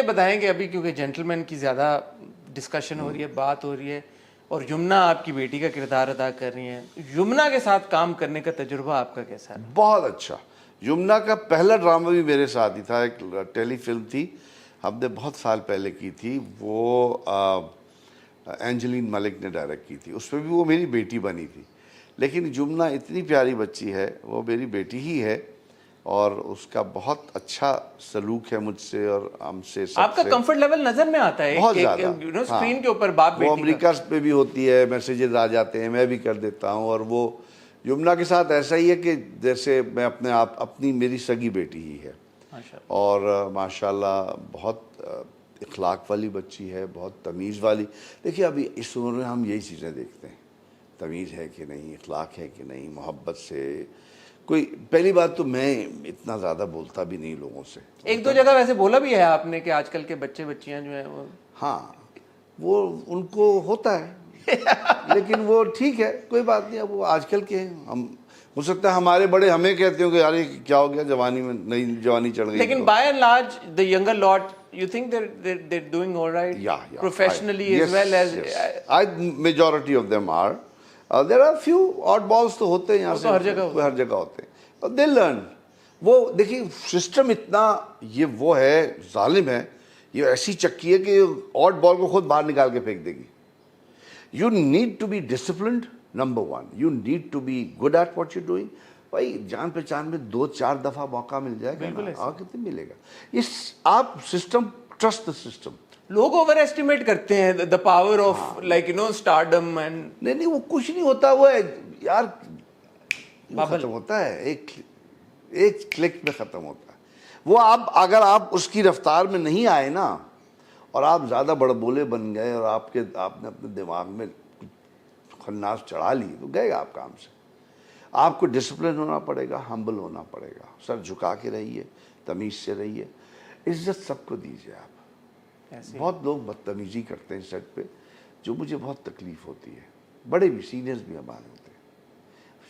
बताएं कि अभी क्योंकि जेंटलमैन की ज़्यादा डिस्कशन हो रही है, बात हो रही है, और यमुना आपकी बेटी का किरदार अदा कर रही हैं, यमुना के साथ काम करने का तजुर्बा आपका कैसा है? बहुत अच्छा। यमुना का पहला ड्रामा भी मेरे साथ ही था, एक टेली फिल्म थी, हमने बहुत साल पहले की थी, वो एंजेलिन मलिक ने डायरेक्ट की थी, उसमें भी वो मेरी बेटी बनी थी। लेकिन यमुना इतनी प्यारी बच्ची है, वो मेरी बेटी ही है, और उसका बहुत अच्छा सलूक है मुझसे और हमसे सबसे। आपका कंफर्ट लेवल नजर में आता है बहुत ज़्यादा, स्क्रीन के ऊपर बाप बेटी वो अमेरिका पे भी होती है, मैसेजेस आ जाते हैं, मैं भी कर देता हूँ, और वो यमुना के साथ ऐसा ही है कि जैसे मैं अपनी मेरी सगी बेटी ही है। और माशाल्लाह बहुत इखलाक वाली बच्ची है, बहुत तमीज़ वाली। देखिए अभी इस उम्र में हम यही चीज़ें देखते हैं, तमीज़ है कि नहीं, इखलाक है कि नहीं, मोहब्बत से कोई। पहली बात तो मैं इतना ज़्यादा बोलता भी नहीं लोगों से। एक दो जगह वैसे बोला भी है आपने कि आजकल के बच्चे बच्चियां जो हैं वो, हाँ, वो उनको होता है लेकिन वो ठीक है, कोई बात नहीं। अब वो आजकल के हैं, हम हो सकता है हमारे बड़े हमें कहते हो कि यार ये क्या हो गया, जवानी में नई जवानी चढ़ गई। लेकिन by and large the younger lot, you think they're doing all right? Yeah, Professionally yes, as well as yes. Majority of them are. There are few oddballs तो होते हैं यहाँ से, हर जगह होते हैं, but they learn. वो देखिए सिस्टम इतना ये वो है, जालिम है, ये ऐसी चक्की है कि ऑड बॉल को खुद बाहर निकाल के फेंक देगी। You need to be disciplined, number one. You need to be good at what you're doing. भाई जान पहचान में 2-4 दफा मौका मिल जाएगा, और कितने मिलेगा। इस आप सिस्टम, ट्रस्ट द सिस्टम। लोग ओवर एस्टिमेट करते हैं the power of like you know stardom and. नहीं, वो कुछ नहीं होता, वो है यार, खत्म होता है, एक क्लिक में खत्म होता है वो। आप अगर आप उसकी रफ्तार में नहीं आए ना, और आप ज़्यादा बड़बोले बन गए, और आपने अपने दिमाग में खन्नास चढ़ा ली, तो गएगा आप काम से। आपको डिसिप्लिन होना पड़ेगा, हम्बल होना पड़ेगा, सर झुका के रहिए, तमीज़ से रहिए, इज्जत सबको दीजिए आप। बहुत लोग बदतमीज़ी करते हैं सेट पे, जो मुझे बहुत तकलीफ़ होती है। बड़े भी सीनियर्स भी हमारे होते हैं।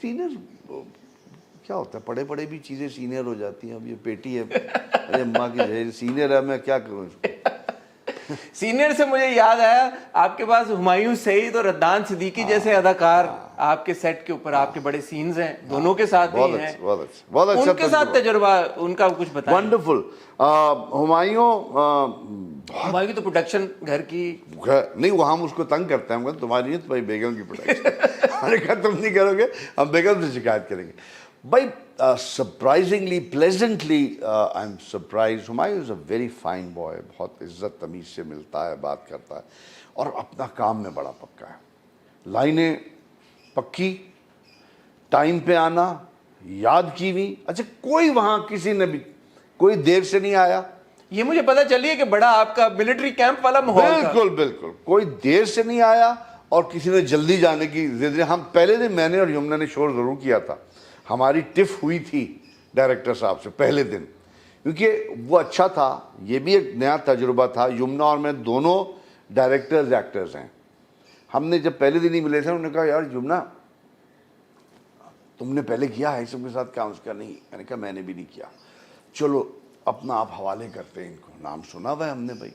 सीनियर क्या होता है, पढ़े पढ़े भी चीज़ें सीनियर हो जाती हैं। अब ये पेटी है, अरे अम्मा की सीनियर है, मैं क्या करूँ इसको। सीनियर से मुझे याद आया, आपके पास हुमायूं सईद और अदनान सिद्दीकी जैसे अदाकार आपके सेट के ऊपर, आपके बड़े सीन्स हैं, दोनों के साथ ही हैं। बहुत अच्छा उनके साथ तजुर्बा उनका कुछ बताएं। वंडरफुल। हुमायूं की तो प्रोडक्शन घर की नहीं, वो हम उसको तंग करते हैं, तुम्हारी नहीं, तुम्हारी बेगम की प्रोडक्शन। हमने कहा तुम नहीं करोगे, हम बेगम से शिकायत करेंगे भाई। Surprisingly pleasantly I am surprise. Humayun is a very fine boy, बहुत इज्जत तमीज़ से मिलता है, बात करता है, और अपना काम में बड़ा पक्का है। लाइनें पक्की, टाइम पे आना, याद की हुई। अच्छा, कोई वहाँ किसी ने भी कोई देर से नहीं आया, ये मुझे पता चली है कि बड़ा आपका मिलिट्री कैंप वाला माहौल था। बिल्कुल बिल्कुल, कोई देर से नहीं आया, और किसी ने जल्दी जाने की जिद। हम पहले दिन, मैंने और यमुना ने शोर ज़रूर किया था, हमारी टिफ हुई थी डायरेक्टर साहब से पहले दिन, क्योंकि वो अच्छा था, ये भी एक नया तजुर्बा था। यमुना और मैं दोनों डायरेक्टर्स एक्टर्स हैं। हमने जब पहले दिन ही मिले थे, उन्होंने कहा यार यमुना तुमने पहले किया है सबके साथ काम? उसका नहीं। मैंने कहा मैंने भी नहीं किया, चलो अपना आप हवाले करते हैं इनको, नाम सुना हुआ है हमने भाई।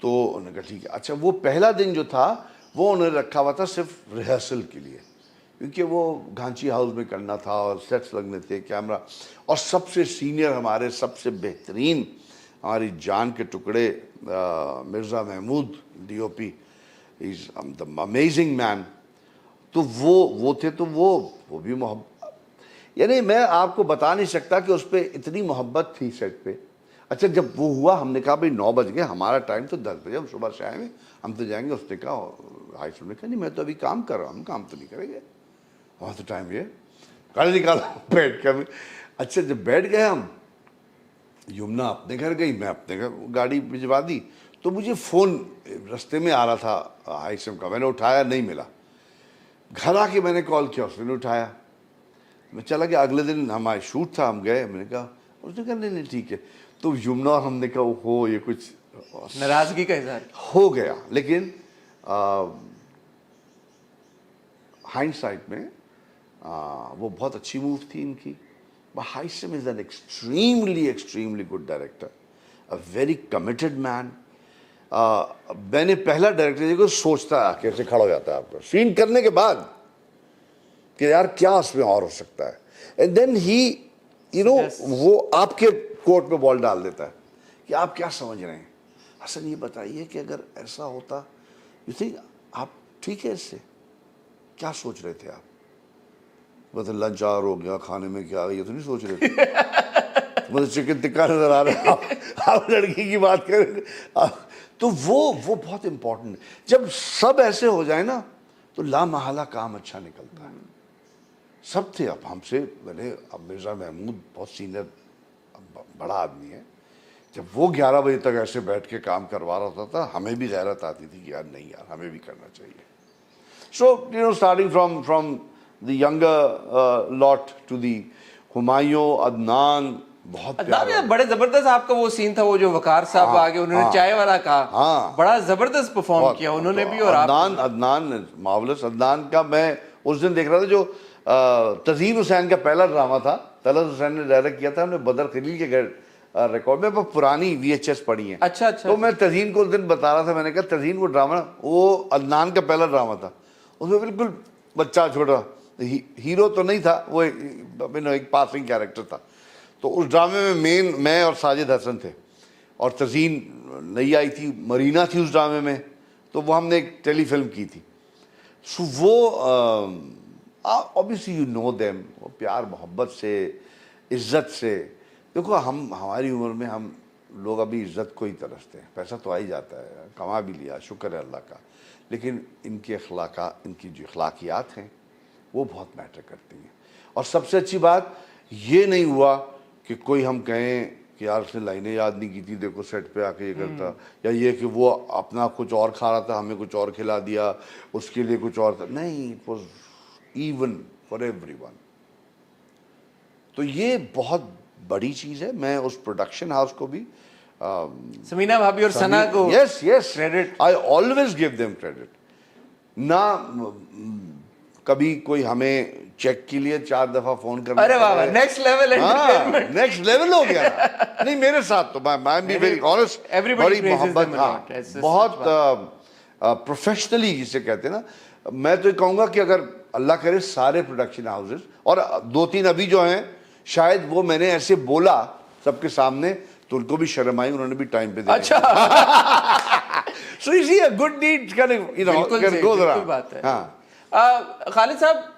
तो उन्होंने कहा ठीक है। अच्छा, वो पहला दिन जो था वो उन्होंने रखा हुआ था सिर्फ रिहर्सल के लिए, क्योंकि वो घांची हाउस में करना था और सेट्स लगने थे, कैमरा। और सबसे सीनियर, हमारे सबसे बेहतरीन, हमारी जान के टुकड़े Mirza Mahmood DOP, is the amazing man. तो वो थे, तो वो भी मोहब्बत, यानी मैं आपको बता नहीं सकता कि उस पर इतनी मोहब्बत थी सेट पे। अच्छा, जब वो हुआ, हमने कहा भाई 9 बज गए, हमारा टाइम तो 10 बजे, हम सुबह से आएंगे, हम तो जाएंगे। उसने कहा, हाई सुन ने कहा नहीं, मैं तो अभी काम कर रहा हूँ, हम काम तो नहीं करेंगे, वहाँ तो टाइम ये गाड़ी निकाला बैठ कर। अच्छा, जब बैठ गए हम, यमुना अपने घर गई, मैं अपने घर, गाड़ी भिजवा दी। तो मुझे फ़ोन रास्ते में आ रहा था हाईसिम का, मैंने उठाया, नहीं मिला। घर आके मैंने कॉल किया, उसने नहीं उठाया। मैं चला गया, अगले दिन हमारा शूट था, हम गए, मैंने कहा, उसने कहा नहीं ठीक है। तो यमुना और हमने कहा हो ये कुछ नाराज़गी का इज़हार हो गया। लेकिन हाइंडसाइट में वो बहुत अच्छी मूव थी इनकी। हाइसिम is an extremely good director, a very committed man. मैंने पहला डायरेक्टर जी को सोचता है, कैसे खड़ा हो जाता है आपको सीन करने के बाद कि यार क्या उसमें और हो सकता है, and then he you know वो आपके कोर्ट पे बॉल डाल देता है कि आप क्या समझ रहे हैं हसन, ये बताइए कि अगर ऐसा होता, यू थिंक आप ठीक है इससे, क्या सोच रहे थे आप? मतलब लंच आवर हो गया, खाने में क्या, ये तो नहीं सोच रहे थे? मतलब चिकन टिक्का नजर आ रहा है, आप लड़की की बात करें तो वो बहुत इंपॉर्टेंट है। जब सब ऐसे हो जाए ना तो लामहला काम अच्छा निकलता है। सब थे, अब हमसे मैंने, अब मिर्ज़ा महमूद बहुत सीनियर बड़ा आदमी है, जब वो 11 बजे तक ऐसे बैठ के काम करवा रहा होता था, हमें भी गैरत आती थी कि यार नहीं यार, हमें भी करना चाहिए। So you know, starting from the younger lot to the Humayun, Adnan, बहुत अदनान यार बड़े जबरदस्त आपका वो सीन था, वो जो वकार साहब आगे उन्होंने चाय वाला कहा, बड़ा जबरदस्त परफॉर्म किया उन्होंने भी। और अदनान मार्वलस। अदनान का मैं उस दिन देख रहा था, जो तज़ीन हुसैन का पहला ड्रामा था, तलत हुसैन ने डायरेक्ट किया था, हमने बदर खलील के घर रिकॉर्ड में पुरानी VHS पढ़ी है। अच्छा। तो मैं तज़ीन को उस दिन बता रहा था, मैंने कहा तज़ीन वो ड्रामा, वो अदनान का पहला ड्रामा था, उसमें बिल्कुल बच्चा छोटा हीरो तो नहीं था, वो एक पासिंग कैरेक्टर था। तो उस ड्रामे में मेन मैं और साजिद हसन थे, और तज़ीन नई आई थी, मरीना थी उस ड्रामे में, तो वो हमने एक टेलीफिल्म की थी। सो वो ऑब्वियसली यू नो देम, वो प्यार मोहब्बत से, इज़्ज़त से। देखो हमारी उम्र में हम लोग अभी इज़्ज़त को ही तरसते हैं, पैसा तो आ ही जाता है, कमा भी लिया, शुक्र है अल्लाह का, लेकिन इनकी जो अखलाकियात हैं वो बहुत मैटर करती हैं। और सबसे अच्छी बात ये नहीं हुआ कि कोई हम कहें कि यार उसने लाइनें याद नहीं की थी, देखो सेट पे आके ये करता, या ये कि वो अपना कुछ और खा रहा था, हमें कुछ और खिला दिया, उसके लिए कुछ और था, नहीं, it was even for everyone. तो ये बहुत बड़ी चीज़ है। मैं उस प्रोडक्शन हाउस को भी, समीना भाभी और सना को, yes credit, I always give them credit. ना कभी कोई हमें चेक के लिए 4 दफा फोन करना, अरे वाह, next level entertainment, next level हो गया। नहीं मेरे साथ तो I am be very honest, बड़ी मोहब्बत, बहुत प्रोफेशनली जिसे कहते हैं ना। मैं तो कहूँगा कि अगर अल्लाह करे सारे प्रोडक्शन हाउसेस, और 2-3 अभी जो हैं, शायद वो मैंने ऐसे बोला सबके सामने तो उनको भी शर्म आई, उन्होंने भी टाइम पे दिया। अच्छा। So you see a good deed can go around. बात है। हाँ, खालिद साहब,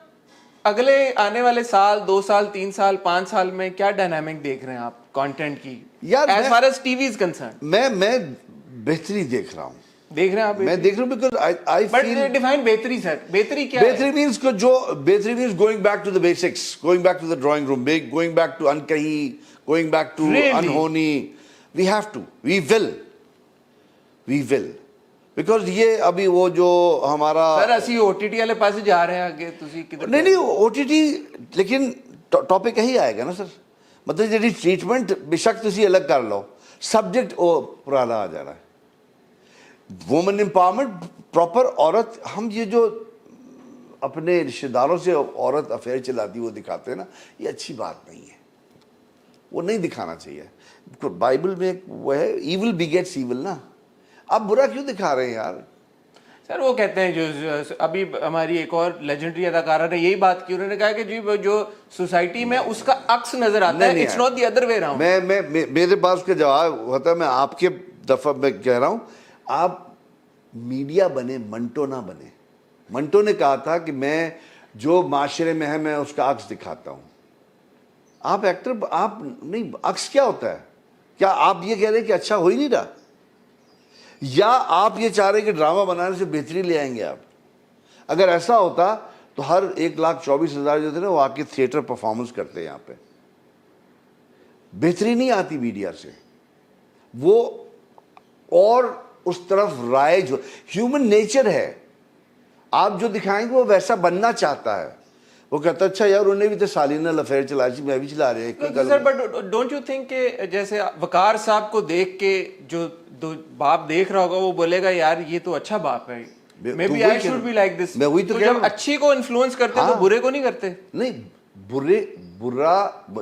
अगले आने वाले साल, 2 साल, 3 साल, 5 साल में क्या डायनामिक देख रहे हैं आप कंटेंट की, यार as far as TV is concerned? मैं बेहतरी देख रहा हूँ। देख रहे हैं आप? मैं देख रहा हूँ बिकॉज आई फील, डिफाइन बेहतरी सर, बेहतरी क्या बेहतरी मीन्स को जो बेहतरी means going back to the basics, going back to the drawing room, going back to Ankahi, going back to Anhoni. We have to, we will because ये अभी वो जो हमारा सर असी OTT वाले पास जा रहे हैं आगे, तुसी किधर? नहीं OTT, लेकिन टॉपिक यही आएगा ना सर, मतलब जी ट्रीटमेंट बेशक तुसी अलग कर लो, सब्जेक्ट वो पुराना आ जा रहा है। वुमेन एम्पावरमेंट, प्रॉपर औरत, हम ये जो अपने रिश्तेदारों से औरत अफेयर चलाती वो दिखाते हैं ना, ये अच्छी बात नहीं है, वो नहीं दिखाना चाहिए। बाइबल में वो है, ईविल बिगेट्स ईविल ना, आप बुरा क्यों दिखा रहे हैं यार? सर वो कहते हैं जो अभी हमारी एक और लेजेंडरी अदाकारा ने यही बात की, उन्होंने कहा कि जी जो सोसाइटी में उसका अक्स नजर आता है, it's not the other way around. मैं मेरे पास उसका जवाब होता है, मैं आपके दफा में कह रहा हूं, आप मीडिया बने, मंटो ना बने। मंटो ने कहा था कि मैं जो माशरे में है मैं उसका अक्स दिखाता हूं। आप एक्टर, आप नहीं, अक्स क्या होता है? क्या आप ये कह रहे हैं कि अच्छा हो ही नहीं रहा, या आप ये चाह रहे हैं कि ड्रामा बनाने से बेहतरी ले आएंगे आप? अगर ऐसा होता तो हर 1,24,000 जो थे ना वो आके थिएटर परफॉर्मेंस करते हैं यहाँ पे। बेहतरी नहीं आती मीडिया से, वो और उस तरफ राइज, ह्यूमन नेचर है, आप जो दिखाएंगे वो वैसा बनना चाहता है। वो कहता अच्छा यार उन्हें भी तो सालिना अफेयर चला दी, मैं भी चला रहा है sir, but don't you think कि जैसे वकार साहब को देख के जो बाप देख रहा होगा वो बोलेगा यार ये तो अच्छा बाप है, maybe I should be like this. मैं वही तो जब अच्छी को इन्फ्लुएंस करते हैं तो बुरे को नहीं करते। नहीं, बुरा